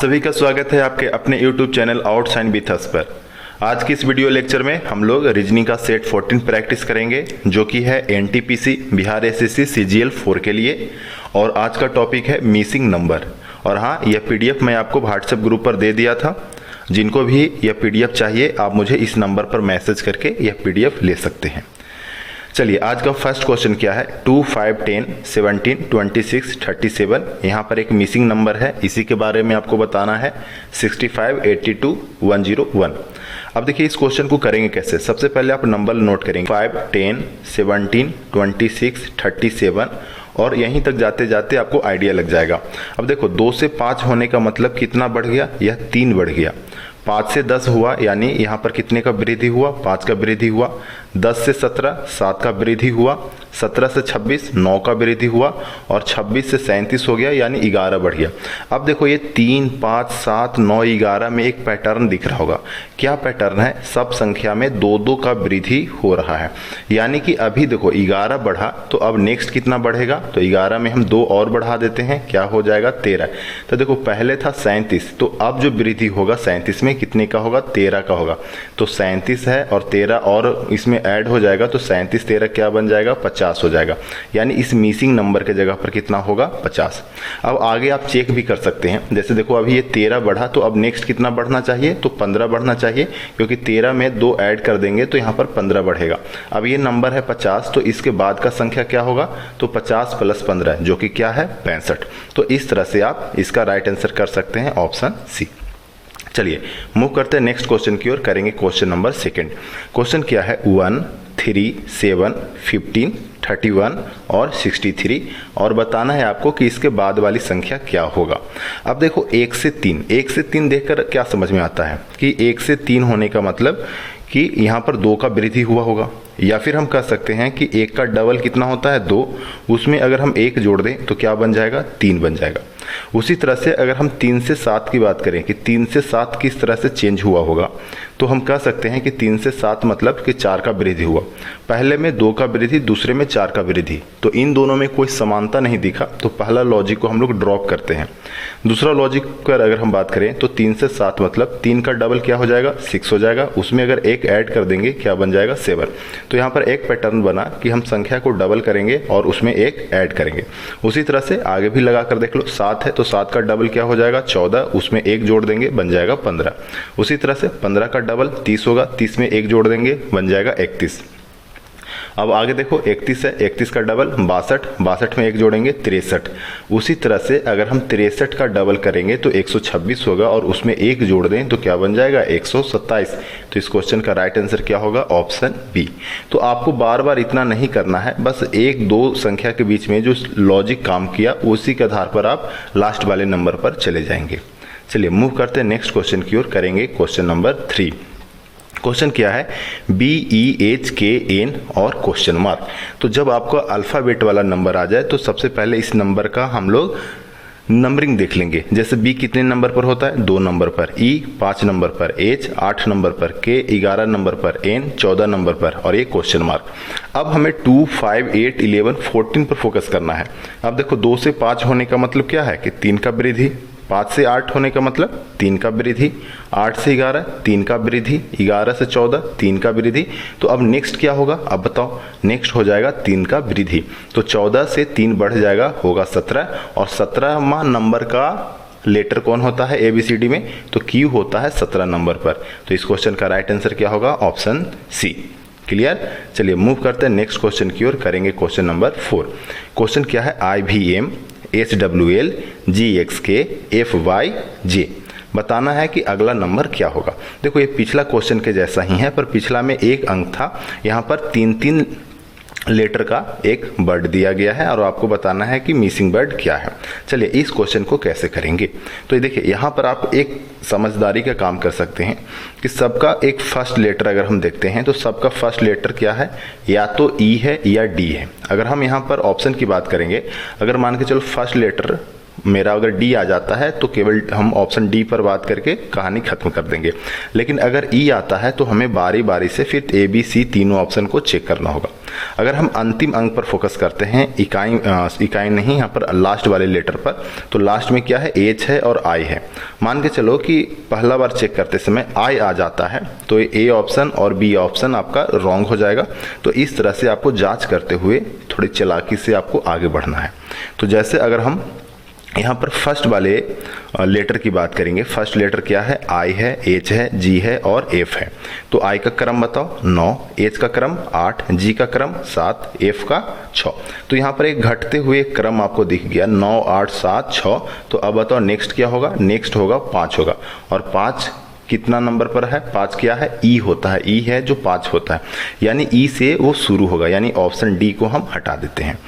सभी का स्वागत है आपके अपने YouTube चैनल आउटसाइन विथ अस पर। आज की इस वीडियो लेक्चर में हम लोग रीजनिंग का सेट 14 प्रैक्टिस करेंगे, जो कि है एनटीपीसी बिहार एसएससी सीजीएल 4 के लिए। और आज का टॉपिक है मिसिंग नंबर। और हाँ, यह पीडीएफ मैं आपको व्हाट्सएप ग्रुप पर दे दिया था। जिनको भी यह पीडीएफ चाहिए आप मुझे इस नंबर पर मैसेज करके यह पीडीएफ ले सकते हैं। चलिए, आज का फर्स्ट क्वेश्चन क्या है। 2, 5, 10, 17, 26, 37। यहाँ पर एक मिसिंग नंबर है, इसी के बारे में आपको बताना है। 65, 82, 101। अब देखिए इस क्वेश्चन को करेंगे कैसे। सबसे पहले आप नंबर नोट करेंगे 5, 10, 17, 26, 37 और यहीं तक जाते जाते आपको आइडिया लग जाएगा। अब देखो 2 से 5 होने का मतलब कितना बढ़ गया, यह 3 बढ़ गया। 5 से 10 हुआ, यानी यहाँ पर कितने का वृद्धि हुआ, 5 का वृद्धि हुआ। 10 से 17, 7 का वृद्धि हुआ। 17 से 26, 9 का वृद्धि हुआ। और 26 से 37 हो गया, यानी 11 बढ़ गया। अब देखो ये 3, 5, 7, 9, 11 में एक पैटर्न दिख रहा होगा। क्या पैटर्न है, सब संख्या में 2-2 का वृद्धि हो रहा है। यानी कि अभी देखो 11 बढ़ा, तो अब नेक्स्ट कितना बढ़ेगा, तो 11 में हम 2 और बढ़ा देते हैं, क्या हो जाएगा 13। तो देखो पहले था 37, तो अब जो वृद्धि होगा 37 में कितने का होगा, 13 का होगा। तो 37 है और 13 और इसमें ऐड हो जाएगा, तो 37 13 क्या बन जाएगा, 50 हो जाएगा। यानी इस मिसिंग नंबर के जगह पर कितना होगा, 50। अब आगे आप चेक भी कर सकते हैं। जैसे देखो अभी ये 13 बढ़ा, तो अब नेक्स्ट कितना बढ़ना चाहिए, तो 15 बढ़ना चाहिए, क्योंकि 13 में 2 ऐड कर देंगे तो यहाँ पर 15 बढ़ेगा। अब ये नंबर है 50, तो इसके बाद का संख्या क्या होगा, तो 50 + 15 जो कि क्या है, 65। तो इस तरह से आप इसका राइट आंसर कर सकते हैं, ऑप्शन सी। चलिए मूव करते हैं नेक्स्ट क्वेश्चन की ओर। करेंगे क्वेश्चन नंबर 2। क्वेश्चन क्या है, 1, 3, 7, 15, 31 और 63। और बताना है आपको कि इसके बाद वाली संख्या क्या होगा। अब देखो 1 से 3 देखकर क्या समझ में आता है कि 1 से 3 होने का मतलब कि यहाँ पर 2 का वृद्धि हुआ होगा। या फिर हम कह सकते हैं कि 1 का डबल कितना होता है, 2। उसमें अगर हम 1 जोड़ दें तो क्या बन जाएगा, 3 बन जाएगा। उसी तरह से अगर हम 3 से 7 की बात करें कि 3 से 7 किस तरह से चेंज हुआ होगा, तो हम कह सकते हैं कि 3 से 7 मतलब कि 4 का वृद्धि हुआ। पहले में 2 का वृद्धि, दूसरे में 4 का वृद्धि, तो इन दोनों में कोई समानता नहीं दिखा, तो पहला लॉजिक को हम लोग ड्रॉप करते हैं। दूसरा लॉजिक पर अगर हम बात करें तो 3 से 7 मतलब 3 का डबल क्या हो जाएगा, 6 हो जाएगा। उसमें अगर 1 ऐड कर देंगे क्या बन जाएगा, 7। तो यहाँ पर एक पैटर्न बना कि हम संख्या को डबल करेंगे और उसमें 1 ऐड करेंगे। उसी तरह से आगे भी लगा कर देख लो, 7 है तो 7 का डबल क्या हो जाएगा, 14। उसमें 1 जोड़ देंगे, बन जाएगा 15। उसी तरह से 15 का डबल 30 होगा, 30 में 1 जोड़ देंगे, बन जाएगा 31। अब आगे देखो 31 है, 31 का डबल 62, 62 में 1 जोड़ेंगे 63। उसी तरह से अगर हम 63 का डबल करेंगे तो 126 होगा और उसमें 1 जोड़ दें तो क्या बन जाएगा, 127। तो इस क्वेश्चन का राइट आंसर क्या होगा, ऑप्शन बी। तो आपको बार बार इतना नहीं करना है, बस 1-2 संख्या के बीच में जो लॉजिक काम किया उसी के आधार पर आप लास्ट वाले नंबर पर चले जाएंगे। चलिए मूव करते हैं नेक्स्ट क्वेश्चन की ओर। करेंगे क्वेश्चन नंबर 3। क्वेश्चन क्या है, BEHKN और क्वेश्चन मार्क। तो जब आपको अल्फ़ाबेट वाला नंबर आ जाए तो सबसे पहले इस नंबर का हम लोग नंबरिंग देख लेंगे। जैसे B कितने नंबर पर होता है, 2 नंबर पर, E 5 नंबर पर, H 8 नंबर पर, K 11 नंबर पर, N 14 नंबर पर और ये क्वेश्चन मार्क। अब हमें 2, 5, 8, 11, 14 पर फोकस करना है। अब देखो 2 से 5 होने का मतलब क्या है कि 3 का वृद्धि। 5 से 8 होने का मतलब 3 का वृद्धि। 8 से 11 3 का वृद्धि। 11 से 14 3 का वृद्धि। तो अब नेक्स्ट क्या होगा, अब बताओ, नेक्स्ट हो जाएगा 3 का वृद्धि। तो 14 से 3 बढ़ जाएगा, होगा 17। और 17वां नंबर का लेटर कौन होता है ABCD में, तो Q होता है 17 नंबर पर। तो इस क्वेश्चन का राइट आंसर क्या होगा, ऑप्शन सी। क्लियर। चलिए मूव करते हैं नेक्स्ट क्वेश्चन की ओर। करेंगे क्वेश्चन नंबर 4। क्वेश्चन क्या है, IVM HWL GXK FYJ। बताना है कि अगला नंबर क्या होगा। देखो ये पिछला क्वेश्चन के जैसा ही है, पर पिछला में 1 अंक था, यहाँ पर 3-3 लेटर का एक वर्ड दिया गया है और आपको बताना है कि मिसिंग वर्ड क्या है। चलिए इस क्वेश्चन को कैसे करेंगे। तो ये देखिए यहाँ पर आप एक समझदारी का काम कर सकते हैं कि सबका एक फर्स्ट लेटर अगर हम देखते हैं तो सबका फर्स्ट लेटर क्या है, या तो E है या D है। अगर हम यहाँ पर ऑप्शन की बात करेंगे, अगर मान के चलो फर्स्ट लेटर मेरा अगर डी आ जाता है तो केवल हम ऑप्शन डी पर बात करके कहानी खत्म कर देंगे, लेकिन अगर ई आता है तो हमें बारी बारी से फिर ए बी सी तीनों ऑप्शन को चेक करना होगा। अगर हम अंतिम अंक पर फोकस करते हैं, इकाई नहीं, यहाँ पर लास्ट वाले लेटर पर, तो लास्ट में क्या है, एच है और आई है। मान के चलो कि पहला बार चेक करते समय आई आ जाता है तो ए ऑप्शन और बी ऑप्शन आपका रॉन्ग हो जाएगा। तो इस तरह से आपको जांच करते हुए थोड़ी चालाकी से आपको आगे बढ़ना है। तो जैसे अगर हम यहाँ पर फर्स्ट वाले लेटर की बात करेंगे, फर्स्ट लेटर क्या है, आई है, एच है, जी है और एफ है। तो आई का क्रम बताओ 9, एच का क्रम 8, जी का क्रम 7, एफ का 6। तो यहाँ पर एक घटते हुए क्रम आपको दिख गया 9, 8, 7, 6। तो अब बताओ नेक्स्ट क्या होगा, नेक्स्ट होगा 5 होगा। और 5 कितना नंबर पर है, 5 क्या है, ई होता है, ई है जो 5 होता है, यानी ई से वो शुरू होगा, यानी ऑप्शन डी को हम हटा देते हैं।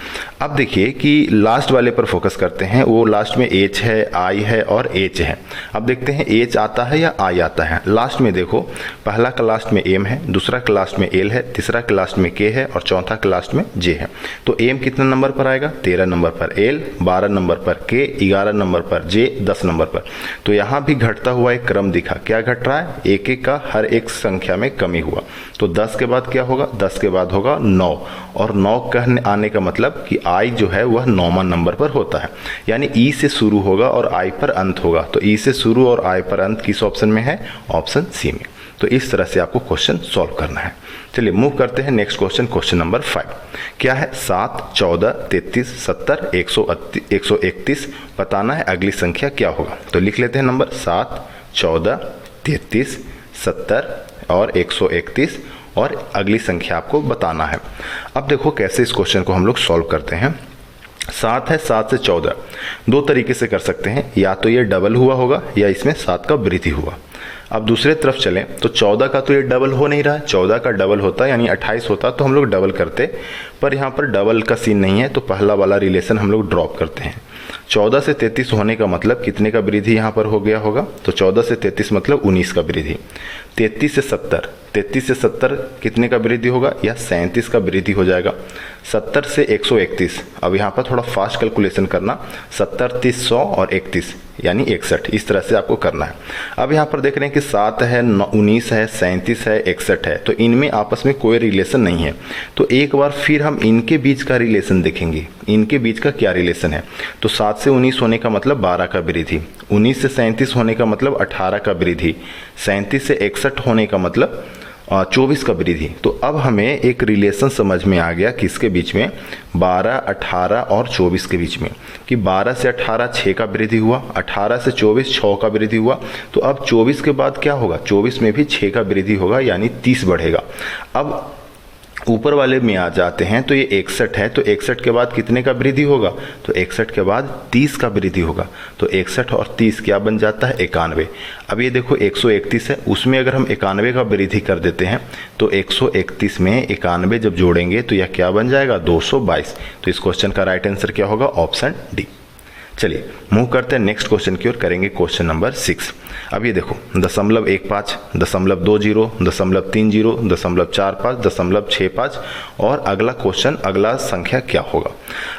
अब देखिए कि लास्ट वाले पर फोकस करते हैं, वो लास्ट में एच है, आई है और एच है। अब देखते हैं एच आता है या आई आता है। लास्ट में देखो, पहला का लास्ट में एम है, दूसरा का लास्ट में एल है, तीसरा का लास्ट में के है और चौथा का लास्ट में जे है। तो एम कितने नंबर पर आएगा, 13 नंबर पर, एल 12 नंबर पर, के 11 नंबर पर, जे 10 नंबर पर। तो यहाँ भी घटता हुआ एक क्रम दिखा, क्या घट रहा है, एक एक का हर एक संख्या में कमी हुआ। तो 10 के बाद क्या होगा, 10 के बाद होगा 9, और 9 कहने आने का मतलब कि आई जो है वह 9वां नंबर पर होता है, यानी ई से शुरू होगा और आई पर अंत होगा। तो ई से शुरू और आई पर अंत किस ऑप्शन में है, ऑप्शन सी में। तो इस तरह से आपको क्वेश्चन सॉल्व करना है। चलिए मूव करते हैं नेक्स्ट क्वेश्चन, क्वेश्चन नंबर 5। क्या है, 7, 14, 33, 70, 131 बताना है, अगली संख्या क्या होगा। तो लिख लेते हैं नंबर 7, 14, 33, 70 और 131 और अगली संख्या आपको बताना है। अब देखो कैसे इस क्वेश्चन को हम लोग सॉल्व करते हैं। 7 है, 7 से 14 दो तरीके से कर सकते हैं, या तो ये डबल हुआ होगा या इसमें 7 का वृद्धि हुआ। अब दूसरे तरफ चलें तो 14 का तो ये डबल हो नहीं रहा है, 14 का डबल होता यानी 28 होता तो हम लोग डबल करते, पर यहाँ पर डबल का सीन नहीं है, तो पहला वाला रिलेशन हम लोग ड्रॉप करते हैं। 14 से 33 होने का मतलब कितने का वृद्धि यहाँ पर हो गया होगा, तो 14 से 33 मतलब 19 का वृद्धि। 33 से 70 कितने का वृद्धि होगा, या 37 का वृद्धि हो जाएगा। 70 से 131, अब यहाँ पर थोड़ा फास्ट कैलकुलेशन करना, 70, 30, 100 और 31 यानी 61, इस तरह से आपको करना है। अब यहाँ पर देख रहे हैं कि 7 है, 19 है, 37 है, 61 है, तो इनमें आपस में कोई रिलेशन नहीं है। तो एक बार फिर हम इनके बीच का रिलेशन देखेंगे, इनके बीच का क्या रिलेशन है। तो 7 से 19 होने का मतलब 12 का वृद्धि, 19 से 37 होने का मतलब 18 का वृद्धि, 37 से 61 होने का मतलब 24 का वृद्धि। तो अब हमें एक रिलेशन समझ में आ गया किसके बीच में, 12, 18 और 24 के बीच में, कि 12 से 18 6 का वृद्धि हुआ, 18 से 24 6 का वृद्धि हुआ। तो अब 24 के बाद क्या होगा, 24 में भी 6 का वृद्धि होगा यानी 30 बढ़ेगा। अब ऊपर वाले में आ जाते हैं तो ये 61 है, तो 61 के बाद कितने का वृद्धि होगा, तो 61 के बाद 30 का वृद्धि होगा। तो 61 और 30 क्या बन जाता है, 91। अब ये देखो 131 है, उसमें अगर हम 91 का वृद्धि कर देते हैं तो 131 में 91 जब जोड़ेंगे तो यह क्या बन जाएगा, 222। तो इस क्वेश्चन का राइट आंसर क्या होगा, ऑप्शन डी। चलिए मूव करते हैं नेक्स्ट क्वेश्चन की ओर, करेंगे क्वेश्चन नंबर 6। अब ये देखो 0.15, 0.20, 0.30, 0.45, 0.65 और अगला क्वेश्चन, अगला संख्या क्या होगा।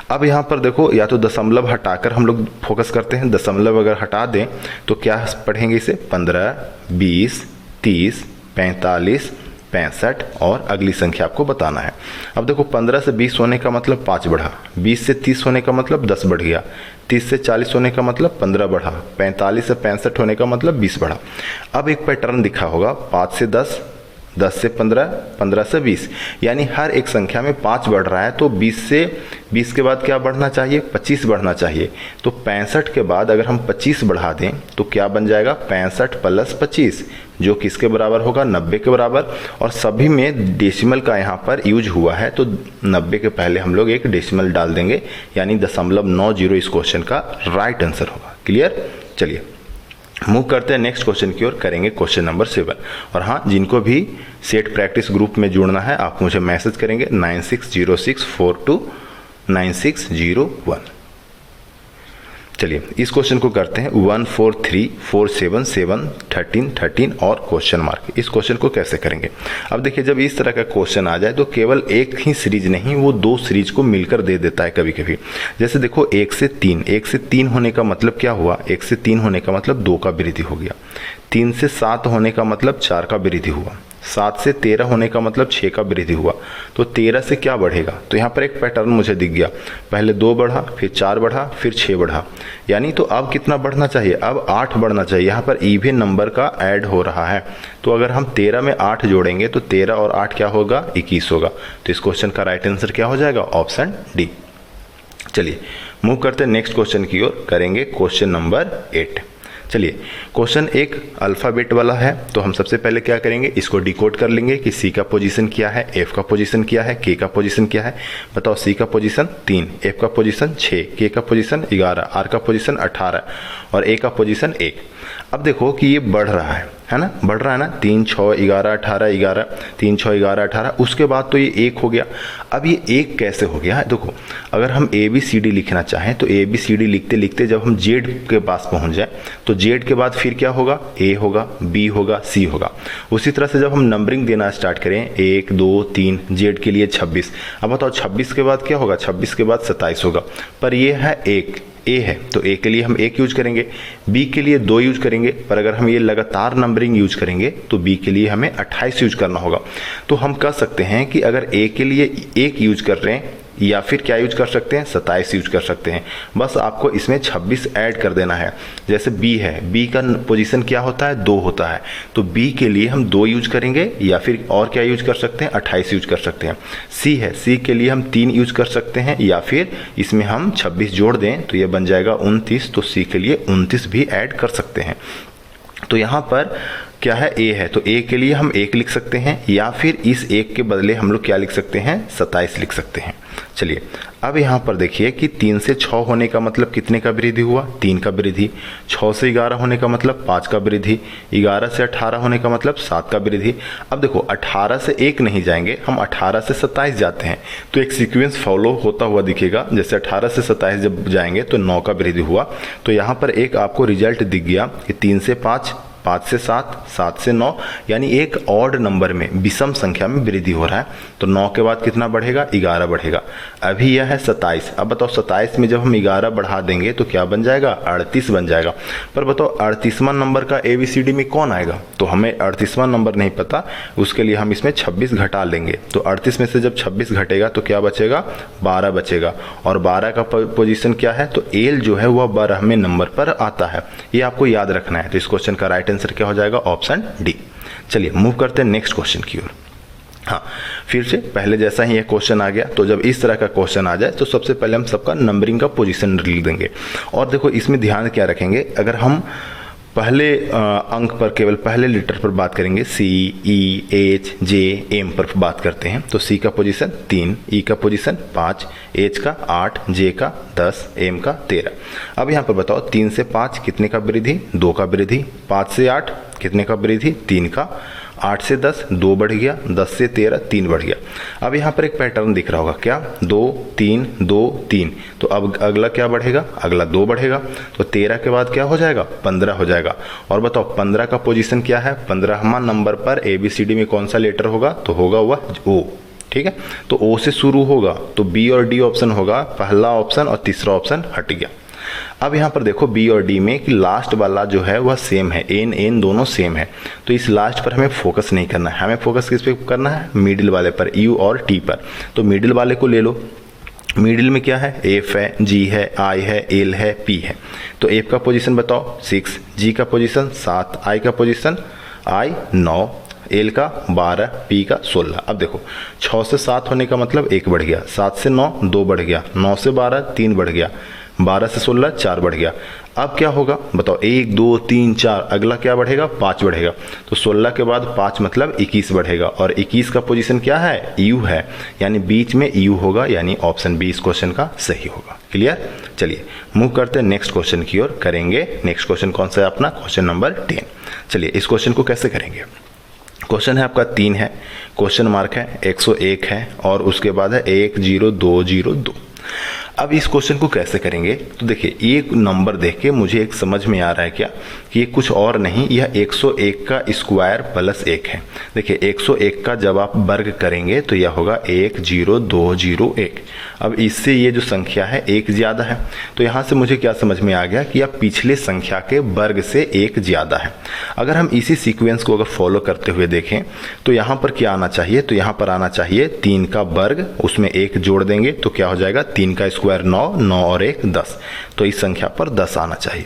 अब यहाँ पर देखो, या तो दशमलव हटाकर हम लोग फोकस करते हैं, दशमलव अगर हटा दें तो क्या पढ़ेंगे इसे, 15, 20, 30, 45, 65 और अगली संख्या आपको बताना है। अब देखो 15 से 20 होने का मतलब 5 बढ़ा, 20 से 30 होने का मतलब 10 बढ़ गया, 30 से 40 होने का मतलब 15 बढ़ा, 45 से 65 होने का मतलब 20 बढ़ा। अब एक पैटर्न दिखा होगा, 5 से 10, 10 से 15, 15 से 20, यानी हर एक संख्या में 5 बढ़ रहा है। तो 20 के बाद क्या बढ़ना चाहिए, 25 बढ़ना चाहिए। तो 65 के बाद अगर हम 25 बढ़ा दें तो क्या बन जाएगा, 65 + 25, जो किसके बराबर होगा, 90 के बराबर। और सभी में डेसिमल का यहाँ पर यूज हुआ है, तो 90 के पहले हम लोग एक डेसिमल डाल देंगे, यानी 0.90 इस क्वेश्चन का राइट आंसर होगा। क्लियर। चलिए मूव करते हैं नेक्स्ट क्वेश्चन की ओर, करेंगे क्वेश्चन नंबर 7। और हाँ, जिनको भी सेट प्रैक्टिस ग्रुप में जुड़ना है आप मुझे मैसेज करेंगे 9606429601। चलिए इस क्वेश्चन को करते हैं 1 4 3 4 7 7 13 13 और क्वेश्चन मार्क। इस क्वेश्चन को कैसे करेंगे? अब देखिए, जब इस तरह का क्वेश्चन आ जाए तो केवल एक ही सीरीज नहीं, वो दो सीरीज को मिलकर दे देता है कभी कभी। जैसे देखो 1 से 3, 1 से 3 होने का मतलब क्या हुआ? 1 से 3 होने का मतलब 2 का वृद्धि हो गया। 3 से 7 होने का मतलब 4 का वृद्धि हुआ। 7 से 13 होने का मतलब 6 का वृद्धि हुआ। तो 13 से क्या बढ़ेगा? तो यहाँ पर एक पैटर्न मुझे दिख गया, पहले 2 बढ़ा, फिर 4 बढ़ा, फिर 6 बढ़ा, यानी तो अब कितना बढ़ना चाहिए? अब 8 बढ़ना चाहिए। यहाँ पर इवन नंबर का ऐड हो रहा है, तो अगर हम 13 में 8 जोड़ेंगे तो 13 और 8 क्या होगा? 21 होगा। तो इस क्वेश्चन का राइट आंसर क्या हो जाएगा? Option D. चलिए मूव करते हैं नेक्स्ट क्वेश्चन की ओर, करेंगे क्वेश्चन नंबर 8। चलिए क्वेश्चन एक अल्फ़ाबेट वाला है, तो हम सबसे पहले क्या करेंगे? इसको डिकोड कर लेंगे कि सी का पोजीशन क्या है, एफ का पोजीशन क्या है, के का पोजीशन क्या है। बताओ, सी का पोजीशन 3, एफ का पोजीशन 6, के का पोजीशन 11, आर का पोजीशन 18 और ए का पोजीशन 1। अब देखो कि ये बढ़ रहा है ना, बढ़ रहा है ना, 3 6 11 18 11, 3 6 11 18, उसके बाद तो ये 1 हो गया। अब ये 1 कैसे हो गया है? देखो, अगर हम ए बी सी डी लिखना चाहें तो ए बी सी डी लिखते लिखते जब हम जेड के पास पहुंच जाए तो जेड के बाद फिर क्या होगा? ए होगा, बी होगा, सी होगा। उसी तरह से जब हम नंबरिंग देना स्टार्ट करें 1 2 3, जेड के लिए 26। अब बताओ 26 के बाद क्या होगा? 26 के बाद 27 होगा। पर ये है 1, ए है तो ए के लिए हम 1 यूज करेंगे, बी के लिए 2 यूज करेंगे। पर अगर हम ये लगातार नंबरिंग यूज करेंगे तो बी के लिए हमें 28 यूज करना होगा। तो हम कह सकते हैं कि अगर ए के लिए 1 यूज कर रहे हैं या फिर क्या यूज कर सकते हैं? 27 यूज कर सकते हैं। बस आपको इसमें 26 ऐड कर देना है। जैसे बी है, बी का पोजीशन क्या होता है? 2 होता है, तो बी के लिए हम 2 यूज करेंगे या फिर और क्या यूज कर सकते हैं? 28 यूज कर सकते हैं। सी है, सी के लिए हम 3 यूज कर सकते हैं या फिर इसमें हम 26 जोड़ दें तो ये बन जाएगा 29, तो सी के लिए 29 भी ऐड कर सकते हैं। तो यहाँ पर क्या है? ए है, तो ए के लिए हम 1 लिख सकते हैं या फिर इस 1 के बदले हम लोग क्या लिख सकते हैं? 27 लिख सकते हैं। चलिए अब यहाँ पर देखिए कि 3 से 6 होने का मतलब कितने का वृद्धि हुआ? 3 का वृद्धि। 6 से 11 होने का मतलब 5 का वृद्धि। 11 से 18 होने का मतलब 7 का वृद्धि। अब देखो 18 से 1 नहीं जाएंगे, हम 18 से 27 जाते हैं तो एक सीक्वेंस फॉलो होता हुआ दिखेगा। जैसे 18 से 27 जब जाएंगे तो 9 का वृद्धि हुआ। तो यहाँ पर एक आपको रिजल्ट दिख गया कि 3 से 5, 5 से 7, 7 से 9, यानी एक ऑड नंबर में, विषम संख्या में वृद्धि हो रहा है। तो 9 के बाद कितना बढ़ेगा? 11 बढ़ेगा। अभी यह है 27। अब बताओ 27 में जब हम 11 बढ़ा देंगे तो क्या बन जाएगा? 38 बन जाएगा। पर बताओ 38वां नंबर का ABCD में कौन आएगा? तो हमें 38वां नंबर नहीं पता, उसके लिए हम इसमें 26 घटा लेंगे। तो 38 में से जब 26 घटेगा तो क्या बचेगा? 12 बचेगा। और 12 का पोजीशन क्या है? तो एल जो है वह 12वें नंबर पर आता है। ये आपको याद रखना है। तो इस क्वेश्चन का राइट आंसर क्या हो जाएगा? Option D. चलिए मूव करते हैं नेक्स्ट क्वेश्चन की ओर। हाँ, फिर से पहले जैसा ही ये क्वेश्चन आ गया, तो जब इस तरह का क्वेश्चन आ जाए तो सबसे पहले हम सबका नंबरिंग का पोजीशन लिख देंगे। और देखो इसमें ध्यान क्या रखेंगे, अगर हम पहले अंक पर, केवल पहले लेटर पर बात करेंगे, सी ई एच जे एम पर बात करते हैं, तो सी का पोजीशन 3, ई का पोजीशन 5, एच का 8, जे का 10, एम का 13। अब यहाँ पर बताओ 3 से 5 कितने का वृद्धि? 2 का वृद्धि। 5 से 8 कितने का वृद्धि? 3 का। 8 से 10 2 बढ़ गया, 10 से 13 3 बढ़ गया। अब यहाँ पर एक पैटर्न दिख रहा होगा, क्या? 2 3 2 3। तो अब अगला क्या बढ़ेगा? अगला 2 बढ़ेगा। तो 13 के बाद क्या हो जाएगा? 15 हो जाएगा। और बताओ 15 का पोजीशन क्या है? 15वां नंबर पर ABCD में कौन सा लेटर होगा? तो होगा वह O। ठीक है, तो O से शुरू होगा तो B और D ऑप्शन होगा, पहला ऑप्शन और तीसरा ऑप्शन हट गया। अब यहाँ पर देखो बी और डी में कि लास्ट वाला जो है वह सेम है, एन एन दोनों सेम है। तो इस लास्ट पर हमें फोकस नहीं करना है, हमें फोकस किस पे करना है? मिडिल वाले पर, यू और टी पर। तो मिडिल वाले को ले लो। मिडिल में क्या है? एफ है, जी है, आई है, एल है, पी है। तो एफ का पोजीशन बताओ 6, जी का पोजीशन 7, आई का पोजीशन 9, एल का 12, पी का 16। अब देखो 6 से 7 होने का मतलब 1 बढ़ गया, 7 से 9 2 बढ़ गया, 9 से 12 3 बढ़ गया, 12 से 16 4 बढ़ गया। अब क्या होगा बताओ? 1 2 3 4, अगला क्या बढ़ेगा? 5 बढ़ेगा। तो 16 के बाद 5 मतलब 21 बढ़ेगा। और 21 का पोजीशन क्या है? यू है, यानी बीच में यू होगा, यानी ऑप्शन बी इस क्वेश्चन का सही होगा। क्लियर? चलिए मूव करते हैं नेक्स्ट क्वेश्चन की ओर। करेंगे नेक्स्ट क्वेश्चन कौन सा है अपना? Question number 10। चलिए इस क्वेश्चन को कैसे करेंगे? क्वेश्चन है आपका 3 है, क्वेश्चन मार्क है, 101 है और उसके बाद है 10202। अब इस क्वेश्चन को कैसे करेंगे, तो देखिए ये नंबर देख के मुझे एक समझ में आ रहा है क्या कि ये कुछ और नहीं, यह 101 का स्क्वायर प्लस 1 है। देखिए 101 का जब आप वर्ग करेंगे तो यह होगा 10201। अब इससे ये जो संख्या है एक ज़्यादा है, तो यहाँ से मुझे क्या समझ में आ गया कि यह पिछले संख्या के वर्ग से एक ज़्यादा है। अगर हम इसी सीक्वेंस को अगर फॉलो करते हुए देखें तो यहाँ पर क्या आना चाहिए, तो यहाँ पर आना चाहिए 3 का वर्ग, उसमें 1 जोड़ देंगे तो क्या हो जाएगा 3 का स्क्वायर 9, 9 और 1 10, तो इस संख्या पर 10 आना चाहिए।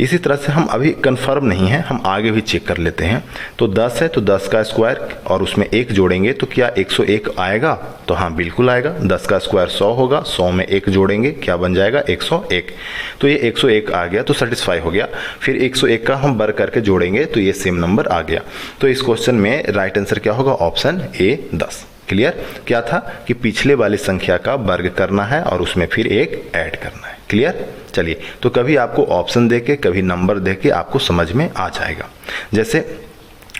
इसी तरह से हम अभी कंफर्म नहीं है, हम आगे भी चेक कर लेते हैं। तो 10 है तो 10 का स्क्वायर और उसमें 1 जोड़ेंगे तो क्या 101 आएगा, तो हाँ बिल्कुल आएगा। 10 का स्क्वायर 100 होगा, 100 में 1 जोड़ेंगे क्या बन जाएगा 101, तो ये 101 आ गया, तो सेटिस्फाई हो गया। फिर 101 का हम वर्ग करके जोड़ेंगे तो ये सेम नंबर आ गया। तो इस क्वेश्चन में राइट आंसर क्या होगा, ऑप्शन ए 10। क्लियर, क्या था कि पिछले वाली संख्या का वर्ग करना है और उसमें फिर 1 ऐड करना है। क्लियर, चलिए तो कभी आपको ऑप्शन देके कभी नंबर देके आपको समझ में आ जाएगा। जैसे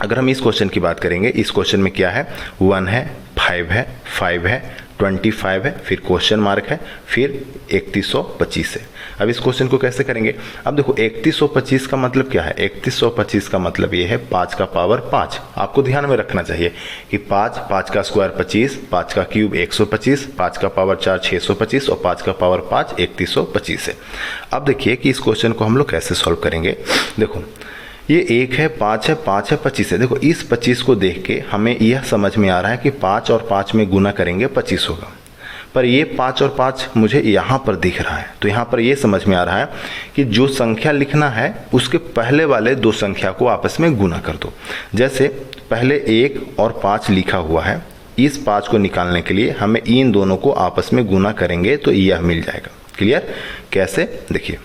अगर हम इस क्वेश्चन की बात करेंगे, इस क्वेश्चन में क्या है 1 है, 5 है, 5 है, 25 है, फिर क्वेश्चन मार्क है, फिर 3125 है। अब इस क्वेश्चन को कैसे करेंगे, अब देखो 3125 का मतलब क्या है, 3125 का मतलब ये है 5 का पावर 5। आपको ध्यान में रखना चाहिए कि 5 का स्क्वायर 25, 5 का क्यूब 125, 5 का पावर 4 625 और 5 का पावर 5 3125 है। अब देखिए कि इस क्वेश्चन को हम लोग कैसे सॉल्व करेंगे। देखो ये 1 है, 5 है, 5 है, 25 है। देखो इस 25 को देख के हमें यह समझ में आ रहा है कि 5 और 5 में गुना करेंगे 25 होगा, पर ये 5 और 5 मुझे यहाँ पर दिख रहा है, तो यहाँ पर ये समझ में आ रहा है कि जो संख्या लिखना है उसके पहले वाले दो संख्या को आपस में गुना कर दो। जैसे पहले 1 और 5 लिखा हुआ है, इस 5 को निकालने के लिए हमें इन दोनों को आपस में गुना करेंगे तो यह मिल जाएगा। क्लियर, कैसे देखिए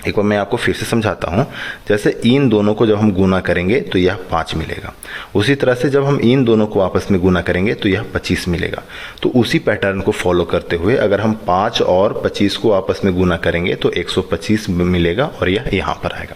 एक बार मैं आपको फिर से समझाता हूँ। जैसे इन दोनों को जब हम गुना करेंगे तो यह 5 मिलेगा, उसी तरह से जब हम इन दोनों को आपस में गुना करेंगे तो यह 25 मिलेगा। तो उसी पैटर्न को फॉलो करते हुए अगर हम 5 और 25 को आपस में गुना करेंगे तो 125 मिलेगा और यह यहाँ पर आएगा।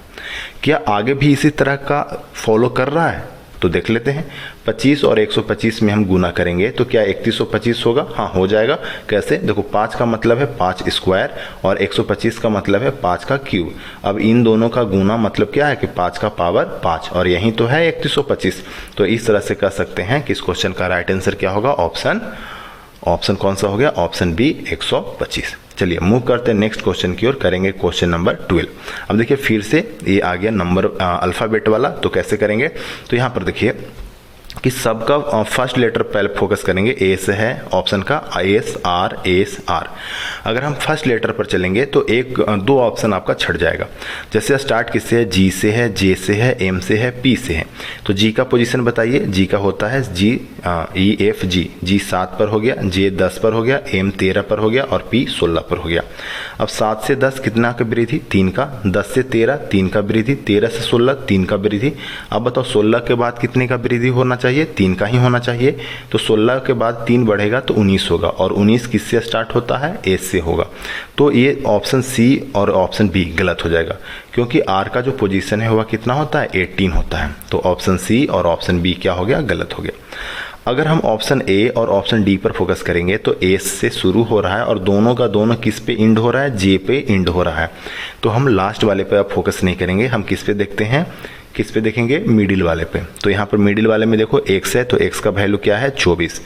क्या आगे भी इसी तरह का फॉलो कर रहा है, तो देख लेते हैं। 25 और 125 में हम गुना करेंगे तो क्या 3125 होगा, हाँ हो जाएगा। कैसे, देखो 5 का मतलब है 5 स्क्वायर और 125 का मतलब है 5 का क्यूब। अब इन दोनों का गुना मतलब क्या है कि 5 का पावर 5 और यही तो है 3125। तो इस तरह से कह सकते हैं कि इस क्वेश्चन का राइट आंसर क्या होगा, ऑप्शन कौन सा हो गया, ऑप्शन बी 125। चलिए मूव करते हैं नेक्स्ट क्वेश्चन की ओर, करेंगे क्वेश्चन नंबर 12। अब देखिए फिर से ये आ गया नंबर अल्फ़ाबेट वाला, तो कैसे करेंगे, तो यहाँ पर देखिए कि सबका फर्स्ट लेटर पहले फोकस करेंगे। ए से है ऑप्शन का एस आर। अगर हम फर्स्ट लेटर पर चलेंगे तो दो ऑप्शन आपका छट जाएगा। जैसे स्टार्ट किससे है, जी से है, जे से है, एम से है, पी से है। तो जी का पोजीशन बताइए, जी का होता है ई एफ जी 7 पर हो गया, जे 10 पर हो गया, एम 13 पर हो गया और पी 16 पर हो गया। अब 7 से 10 कितना का वृद्धि, 3 का, 10 से 13 3 का वृद्धि, 13 से 16 3 का वृद्धि। अब बताओ 16 के बाद कितने का वृद्धि होना चाहिए, 3 का ही होना चाहिए। तो 16 के बाद 3 बढ़ेगा तो 19 होगा और 19 किससे स्टार्ट होता है, एस से होगा। तो ये ऑप्शन सी और ऑप्शन बी गलत हो जाएगा, क्योंकि आर का जो पोजीशन है वह कितना होता है, 18 होता है। तो ऑप्शन सी और ऑप्शन बी क्या हो गया, गलत हो गया। अगर हम ऑप्शन ए और ऑप्शन डी पर फोकस करेंगे तो एस से शुरू हो रहा है और दोनों का दोनों किस पे इंड हो रहा है, जे पे इंड हो रहा है। तो हम लास्ट वाले पे अब फोकस नहीं करेंगे, हम किस पे देखते हैं, किस पे देखेंगे, मिडिल वाले पे। तो यहाँ पर मिडिल वाले में देखो x है, तो x का वैल्यू क्या है 24,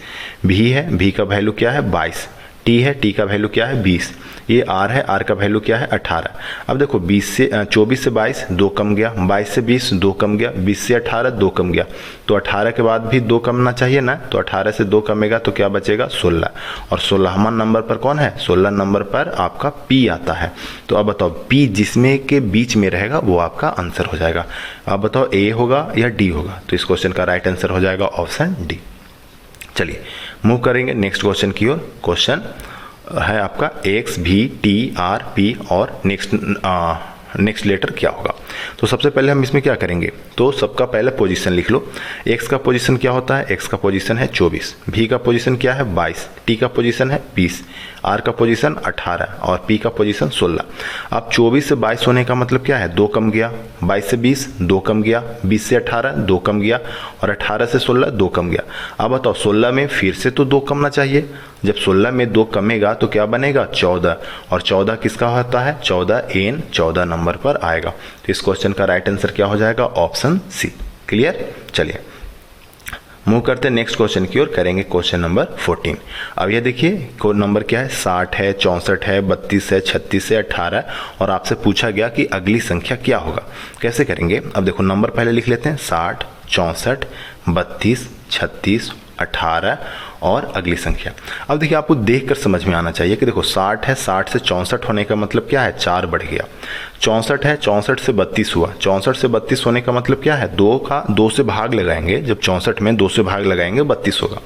भी है, भी का वैल्यू क्या है 22, टी है, टी का वैल्यू क्या है 20, ये आर है, आर का वैल्यू क्या है 18। अब देखो 24 से 22 2 कम गया, 22 से 20 2 कम गया, 20 से 18 2 कम गया। तो 18 के बाद भी 2 कमना चाहिए ना, तो 18 से 2 कमेगा तो क्या बचेगा 16, और 16वां नंबर पर कौन है, 16 नंबर पर आपका पी आता है। तो अब बताओ पी जिसमें के बीच में रहेगा वो आपका आंसर हो जाएगा। अब बताओ ए होगा या डी होगा, तो इस क्वेश्चन का राइट आंसर हो जाएगा ऑप्शन डी। चलिए मूव करेंगे नेक्स्ट क्वेश्चन की ओर। क्वेश्चन है आपका एक्स भी टी आर पी और नेक्स्ट लेटर क्या होगा। तो सबसे पहले हम इसमें क्या करेंगे, तो सबका पहले पोजीशन लिख लो। एक्स का पोजीशन क्या होता है, एक्स का पोजीशन है 24, भी का पोजीशन क्या है 22, टी का पोजीशन है 20, आर का पोजीशन 18 और पी का पोजीशन 16। अब 24 से 22 होने का मतलब क्या है, 2 कम गया, 22 से 20 2 कम गया, 20 से 18 2 कम गया और 18 से 16 2 कम गया। अब बताओ 16 में फिर से तो 2 कमना चाहिए, जब 16 में 2 कमेगा तो क्या बनेगा 14, और 14 किसका होता है 14 n 14 नंबर पर आएगा। तो इस क्वेश्चन का राइट आंसर क्या हो जाएगा ऑप्शन सी। क्लियर। चलिए मूव करते हैं नेक्स्ट क्वेश्चन की ओर, करेंगे क्वेश्चन नंबर 14। अब ये देखिए कोड नंबर क्या है 60 है 64 है 32 है 36 है 18 है, और आपसे पूछा गया कि अगली संख्या क्या होगा। कैसे करेंगे, अब देखो नंबर पहले लिख लेते हैं 60 64 32 36 18 और अगली संख्या। अब देखिए आपको देखकर समझ में आना चाहिए कि देखो 60 है 60 से 64 होने का मतलब क्या है 4 बढ़ गया, 64 है 64 से 32 हुआ, 64 से 32 होने का मतलब क्या है 2 से भाग लगाएंगे, जब 64 में 2 से भाग लगाएंगे 32 होगा,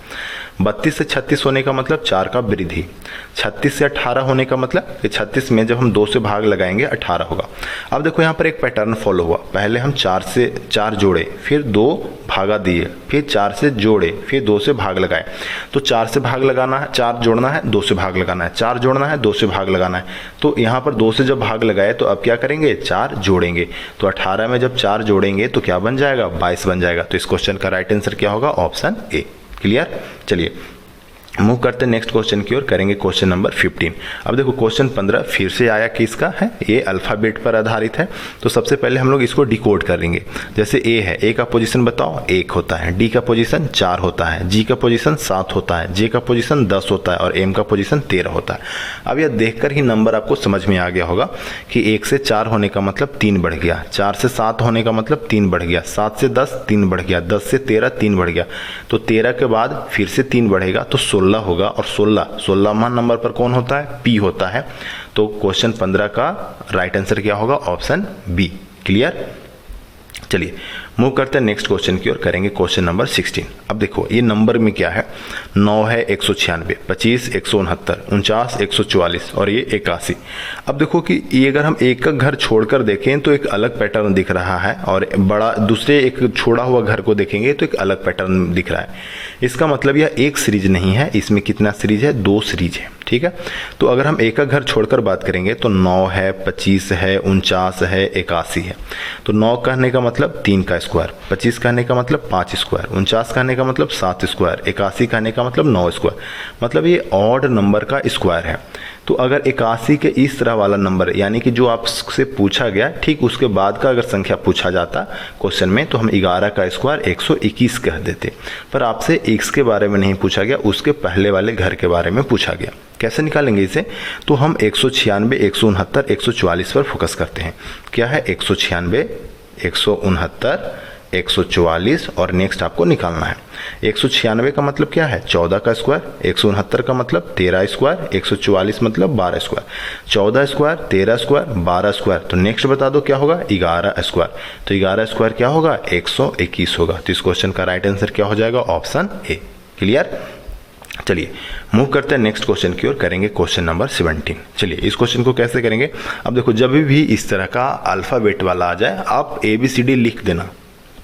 32 से 36 होने का मतलब 4 का वृद्धि, 36 से 18 होने का मतलब कि 36 में जब हम 2 से भाग लगाएंगे 18 होगा। अब देखो यहाँ पर एक पैटर्न फॉलो हुआ, पहले हम 4 से 4 जोड़े, फिर 2 भागा दिए, फिर 4 से जोड़े, फिर 2 से भाग लगाए। तो 4 से भाग लगाना है 4 जोड़ना है 2 से भाग लगाना है, 4 जोड़ना है 2 से भाग लगाना है। तो यहाँ पर 2 से जब भाग लगाए तो अब क्या करेंगे 4 जोड़ेंगे, तो 18 में जब 4 जोड़ेंगे तो क्या बन जाएगा 22 बन जाएगा। तो इस क्वेश्चन का राइट आंसर क्या होगा ऑप्शन ए। क्लियर। चलिए मूव करते हैं नेक्स्ट क्वेश्चन की ओर, करेंगे क्वेश्चन नंबर 15। अब देखो क्वेश्चन 15 फिर से आया किसका है, ये अल्फ़ाबेट पर आधारित है। तो सबसे पहले हम लोग इसको डिकोड करेंगे। जैसे ए है, ए का पोजीशन बताओ 1 होता है, डी का पोजीशन 4 होता है, जी का पोजीशन 7 होता है, जे का पोजीशन 10 होता है और एम का पोजीशन 13 होता है। अब यह देखकर ही नंबर आपको समझ में आ गया होगा कि 1 से 4 होने का मतलब 3 बढ़ गया, 4 से 7 होने का मतलब 3 बढ़ गया, 7 से 10 3 बढ़ गया, 10 से 13 3 बढ़ गया, तो 13 के बाद फिर से 3 बढ़ेगा तो 16 होगा, और 16वां नंबर पर कौन होता है पी होता है। तो क्वेश्चन 15 का राइट आंसर क्या होगा ऑप्शन बी। क्लियर। चलिए मूव करते हैं नेक्स्ट क्वेश्चन की ओर, करेंगे क्वेश्चन नंबर 16। अब देखो ये नंबर में क्या है 9 है 196 25 169 49 144 और ये 81। अब देखो कि ये अगर हम एक का घर छोड़कर देखें तो एक अलग पैटर्न दिख रहा है, और बड़ा दूसरे एक छोड़ा हुआ घर को देखेंगे तो एक अलग पैटर्न दिख रहा है। इसका मतलब यह एक सीरीज नहीं है, इसमें कितना सीरीज है 2 सीरीज है। ठीक है, तो अगर हम एक का घर छोड़कर बात करेंगे तो 9 है 25 है 49 है 81 है। तो 9 कहने का मतलब 3 का स्क्वायर, 25 कहने का मतलब 5 स्क्वायर, 49 कहने का मतलब 7 स्क्वायर, 81 कहने का मतलब 9 स्क्वायर, मतलब ये ऑड नंबर का स्क्वायर है। तो अगर 81 के इस तरह वाला नंबर यानी कि जो आपसे पूछा गया ठीक उसके बाद का अगर संख्या पूछा जाता क्वेश्चन में तो हम 11 का स्क्वायर 121 कह देते, पर आपसे x के बारे में नहीं पूछा गया, उसके पहले वाले घर के बारे में पूछा गया। कैसे निकालेंगे इसे, तो हम 196 169 144 पर फोकस करते हैं। क्या है 196 169 144 और नेक्स्ट आपको निकालना है। 196 का मतलब क्या है 14 का स्क्वायर, 169 का मतलब 13 स्क्वायर, 144 मतलब 12 स्क्वायर, 14 स्क्वायर 13 स्क्वायर 12 स्क्वायर, तो नेक्स्ट बता दो क्या होगा 11 स्क्वायर। तो 11 स्क्वायर क्या होगा 121 होगा। तो इस क्वेश्चन का राइट आंसर क्या हो जाएगा ऑप्शन ए। क्लियर। चलिए मूव करते हैं नेक्स्ट क्वेश्चन की ओर, करेंगे क्वेश्चन नंबर 17। चलिए इस क्वेश्चन को कैसे करेंगे, अब देखो जब भी इस तरह का अल्फाबेट वाला आ जाए आप ABCD लिख देना,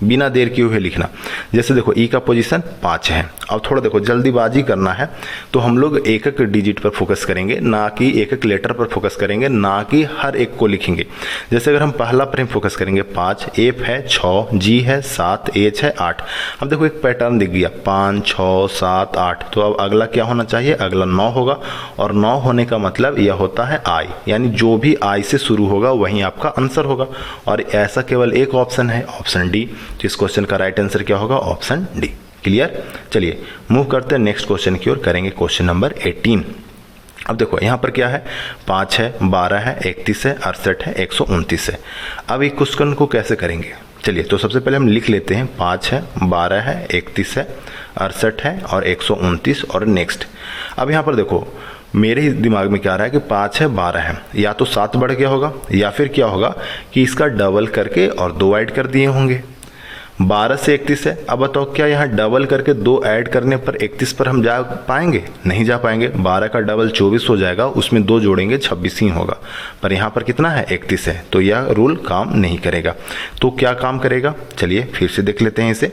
बिना देर किए हुए लिखना। जैसे देखो ई का पोजीशन 5 है, अब थोड़ा देखो जल्दीबाजी करना है तो हम लोग एक एक डिजिट पर फोकस करेंगे, ना कि एक एक लेटर पर फोकस करेंगे, ना कि हर एक को लिखेंगे। जैसे अगर हम पहला पर फोकस करेंगे 5, एफ है 6, जी है 7, एच है 8। अब देखो एक पैटर्न दिख गया 5 6 7 8, तो अब अगला क्या होना चाहिए, अगला 9 होगा, और 9 होने का मतलब यह होता है आई, यानी जो भी आई से शुरू होगा वही आपका आंसर होगा, और ऐसा केवल एक ऑप्शन है ऑप्शन डी। तो इस क्वेश्चन का राइट आंसर क्या होगा ऑप्शन डी। क्लियर। चलिए मूव करते हैं नेक्स्ट क्वेश्चन की ओर, करेंगे क्वेश्चन नंबर 18। अब देखो यहाँ पर क्या है 5 है 12 है 31 है 68 है 129 है। अब इस क्वेश्चन को कैसे करेंगे, चलिए तो सबसे पहले हम लिख लेते हैं 5 है 12 है 31 है 68 है और 129 और नेक्स्ट। अब यहाँ पर देखो मेरे ही दिमाग में क्या आ रहा है कि 5 है 12 है, या तो 7 बढ़ गया होगा या फिर क्या होगा कि इसका डबल करके और 2 ऐड कर दिए होंगे। 12 से 31 है, अब बताओ क्या यहाँ डबल करके 2 ऐड करने पर 31 पर हम जा पाएंगे, नहीं जा पाएंगे। 12 का डबल 24 हो जाएगा, उसमें 2 जोड़ेंगे 26 ही होगा, पर यहाँ पर कितना है 31 है, तो यह रूल काम नहीं करेगा। तो क्या काम करेगा, चलिए फिर से देख लेते हैं इसे।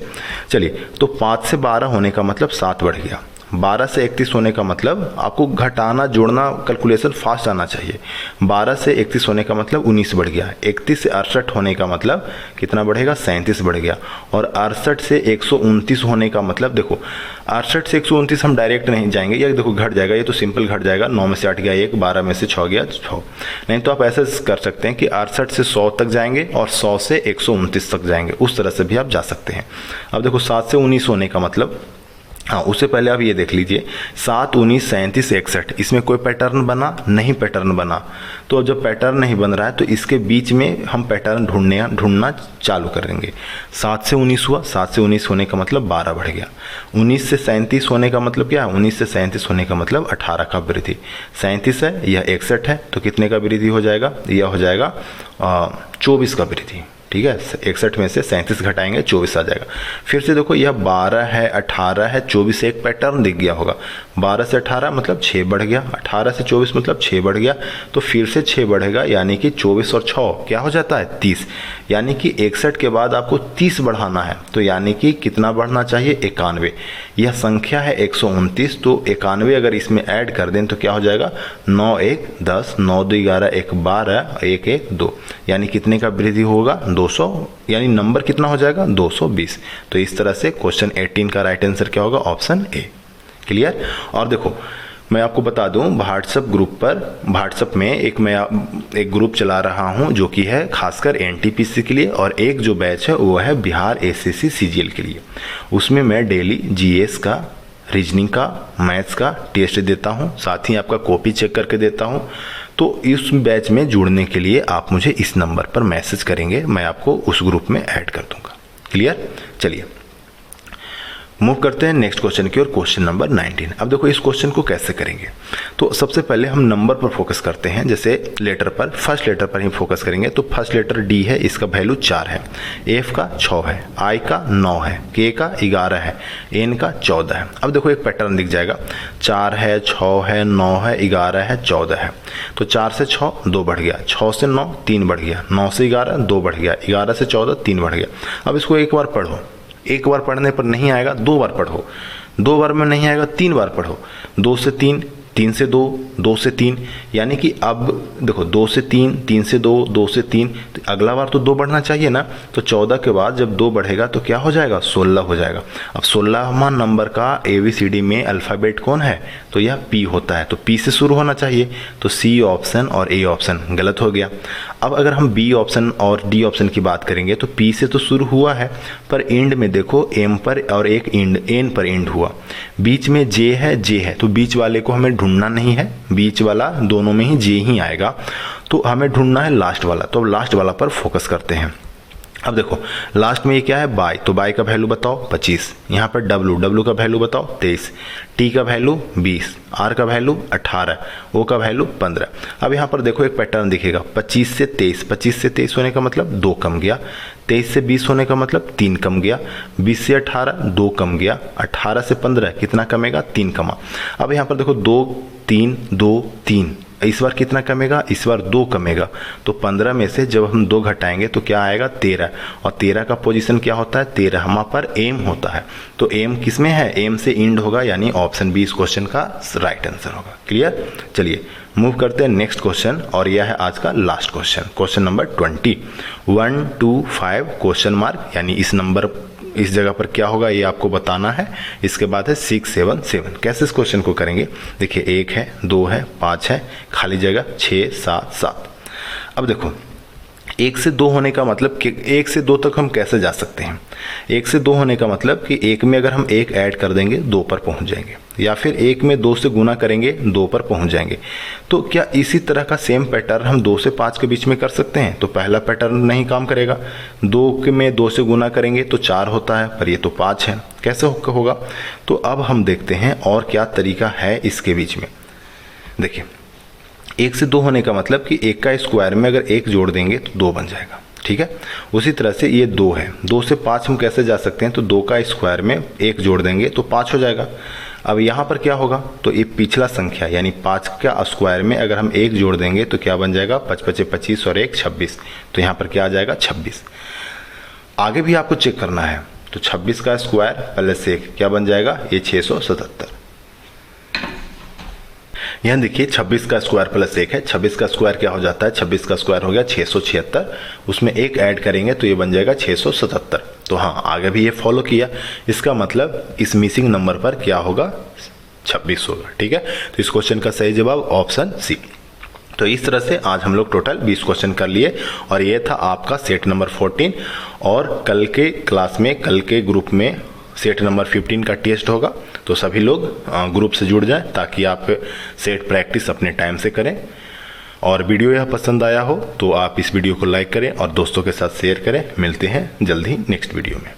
चलिए तो 5 से 12 होने का मतलब 7 बढ़ गया, 12 से 31 होने का मतलब आपको घटाना जोड़ना कैलकुलेशन फास्ट आना चाहिए। 12 से 31 होने का मतलब 19 बढ़ गया। 31 से 68 होने का मतलब कितना बढ़ेगा, 37 बढ़ गया। और 68 से 129 होने का मतलब देखो 68 से 129 हम डायरेक्ट नहीं जाएंगे, ये देखो घट जाएगा, ये तो सिंपल घट जाएगा। 9 में से 8 गया 1, 12 में से 6 गया 6। नहीं तो आप ऐसा कर सकते हैं कि 68 से 100 तक जाएंगे और 100 से 129 तक जाएंगे, उस तरह से भी आप जा सकते हैं। अब देखो 7 से 19 होने का मतलब, हाँ उससे पहले आप ये देख लीजिए 7, 19, 37, 61, इसमें कोई पैटर्न बना नहीं, पैटर्न बना। तो जब पैटर्न नहीं बन रहा है तो इसके बीच में हम पैटर्न ढूंढना चालू करेंगे। 7 से 19 हुआ, 7 से 19 होने का मतलब 12 बढ़ गया। 19 से 37 होने का मतलब क्या है, 19 से 37 होने का मतलब 18 का वृद्धि। 37 है, यह 61 है, तो कितने का वृद्धि हो जाएगा, यह हो जाएगा 24 का वृद्धि। ठीक है, 61 में से 37 घटाएंगे 24 आ जाएगा। फिर से देखो यह 12 है, 18 है, 24 से एक पैटर्न दिख गया होगा। 12 से 18 मतलब 6 बढ़ गया, 18 से 24 मतलब 6 बढ़ गया, तो फिर से 6 बढ़ेगा, यानी कि 24 और 6 क्या हो जाता है 30। यानी कि 61 के बाद आपको 30 बढ़ाना है, तो यानी कि कितना बढ़ना चाहिए, 91। यह संख्या है 129, तो 91 अगर इसमें ऐड कर दें तो क्या हो जाएगा, 9 1 10, 9 2 11, 1 12, 1 1 2, यानी कितने का वृद्धि होगा, 200, यानी नंबर कितना हो जाएगा, 220। तो इस तरह से क्वेश्चन 18 का राइट आंसर क्या होगा, ऑप्शन ए। क्लियर। और देखो मैं आपको बता दूं, व्हाट्सएप ग्रुप पर, व्हाट्सएप में एक ग्रुप चला रहा हूं जो कि है खासकर एनटीपीसी के लिए, और एक जो बैच है वो है बिहार एसएससी सीजीएल के लिए। उसमें मैं डेली जीएस का, रीजनिंग का, मैथ्स का टेस्ट देता हूं, साथ ही आपका कॉपी चेक करके देता हूं। तो इस बैच में जुड़ने के लिए आप मुझे इस नंबर पर मैसेज करेंगे, मैं आपको उस ग्रुप में ऐड कर दूंगा। क्लियर। चलिए मूव करते हैं नेक्स्ट क्वेश्चन की ओर, क्वेश्चन नंबर 19। अब देखो इस क्वेश्चन को कैसे करेंगे, तो सबसे पहले हम नंबर पर फोकस करते हैं। जैसे लेटर पर, फर्स्ट लेटर पर ही फोकस करेंगे। तो फर्स्ट लेटर डी है, इसका वैल्यू 4 है, एफ का 6 है, आई का 9 है, के का 11 है, एन का 14 है। अब देखो एक पैटर्न दिख जाएगा, 4 है, 6 है, 9 है, 11 है, 14 है। तो 4 से 6 2 बढ़ गया, 6 से 9 3 बढ़ गया, 9 से 11 2 बढ़ गया, 11 से 14 3 बढ़ गया। अब इसको एक बार पढ़ो, एक बार पढ़ने पर नहीं आएगा 2 बार पढ़ो, 2 बार में नहीं आएगा 3 बार पढ़ो, 2 से 3, 3 से 2, 2 से 3, यानी कि अब देखो 2 से 3, 3 से 2, 2 से 3, तो अगला बार तो 2 बढ़ना चाहिए ना। तो 14 के बाद जब 2 बढ़ेगा तो क्या हो जाएगा, 16 हो जाएगा। अब 16वां नंबर का ABCD में अल्फ़ाबेट कौन है, तो यह P होता है, तो P से शुरू होना चाहिए। तो C ऑप्शन और A ऑप्शन गलत हो गया। अब अगर हम B ऑप्शन और D ऑप्शन की बात करेंगे तो P से तो शुरू हुआ है, पर एंड में देखो M पर और एक N पर एंड हुआ, बीच में J है, तो बीच वाले को हमें ढूंढना नहीं है, बीच वाला दोनों में ही J ही आएगा, तो हमें ढूंढना है लास्ट वाला। तो लास्ट वाला पर फोकस करते हैं। अब देखो लास्ट में ये क्या है, बाय, तो बाय का वैल्यू बताओ 25, यहाँ पर डब्लू का वैल्यू बताओ 23, टी का वैल्यू 20, आर का वैल्यू 18, ओ का वैल्यू 15। अब यहाँ पर देखो एक पैटर्न दिखेगा, 25 से 23, 25 से 23 होने का मतलब 2 कम गया, 23 से 20 होने का मतलब 3 कम गया, 20 से 18 2 कम गया, 18 से 15 कितना कमेगा, 3 कमा। अब यहाँ पर देखो 2 3 2 3, इस बार कितना कमेगा, इस बार 2 कमेगा, तो 15 में से जब हम 2 घटाएंगे तो क्या आएगा, 13, और 13 का पोजीशन क्या होता है, 13 हमारे पर एम होता है। तो एम किस में है, एम से इंड होगा, यानी ऑप्शन बी इस क्वेश्चन का राइट आंसर होगा। क्लियर। चलिए मूव करते हैं नेक्स्ट क्वेश्चन, और यह है आज का last question, question number 20। 1 2 5 question mark, यानी इस नंबर, इस जगह पर क्या होगा ये आपको बताना है। इसके बाद है 6 7 7। कैसे इस क्वेश्चन को करेंगे, देखिए 1 है, 2 है, 5 है, खाली जगह 6 7 7। अब देखो 1 से 2 होने का मतलब कि 1 से 2 तक हम कैसे जा सकते हैं। 1 से 2 होने का मतलब कि 1 में अगर हम 1 ऐड कर देंगे 2 पर पहुंच जाएंगे, या फिर 1 में 2 से गुना करेंगे 2 पर पहुंच जाएंगे। तो क्या इसी तरह का सेम पैटर्न हम 2 से 5 के बीच में कर सकते हैं, तो पहला पैटर्न नहीं काम करेगा। 2 में 2 से गुना करेंगे तो 4 होता है, पर ये तो 5 है, कैसे होगा। तो अब हम देखते हैं और क्या तरीका है इसके बीच में। देखिए 1 से 2 होने का मतलब कि 1 का स्क्वायर में अगर 1 जोड़ देंगे तो 2 बन जाएगा, ठीक है। उसी तरह से ये 2 है, 2 से 5 हम कैसे जा सकते हैं, तो 2 का स्क्वायर में 1 जोड़ देंगे तो 5 हो जाएगा। अब यहाँ पर क्या होगा, तो ये पिछला संख्या यानी 5 का स्क्वायर में अगर हम 1 जोड़ देंगे तो क्या बन जाएगा, 5 5 25 और 1 26, तो यहाँ पर क्या आ जाएगा 26। आगे भी आपको चेक करना है, तो 26 का स्क्वायर प्लस 1 क्या बन जाएगा, ये 677। यहाँ देखिए 26 का स्क्वायर प्लस 1 है। 26 का स्क्वायर क्या हो जाता है, 26 का स्क्वायर हो गया 676, उसमें एक ऐड करेंगे तो ये बन जाएगा 677। तो हाँ, आगे भी ये फॉलो किया, इसका मतलब इस मिसिंग नंबर पर क्या होगा, 26 होगा। ठीक है, तो इस क्वेश्चन का सही जवाब ऑप्शन सी। तो इस तरह से आज हम लोग टोटल 20 क्वेश्चन कर लिए और ये था आपका सेट नंबर 14। और कल के क्लास में, कल के ग्रुप में सेट नंबर 15 का टेस्ट होगा, तो सभी लोग ग्रुप से जुड़ जाएं ताकि आप सेट प्रैक्टिस अपने टाइम से करें। और वीडियो यह पसंद आया हो तो आप इस वीडियो को लाइक करें और दोस्तों के साथ शेयर करें। मिलते हैं जल्द ही नेक्स्ट वीडियो में।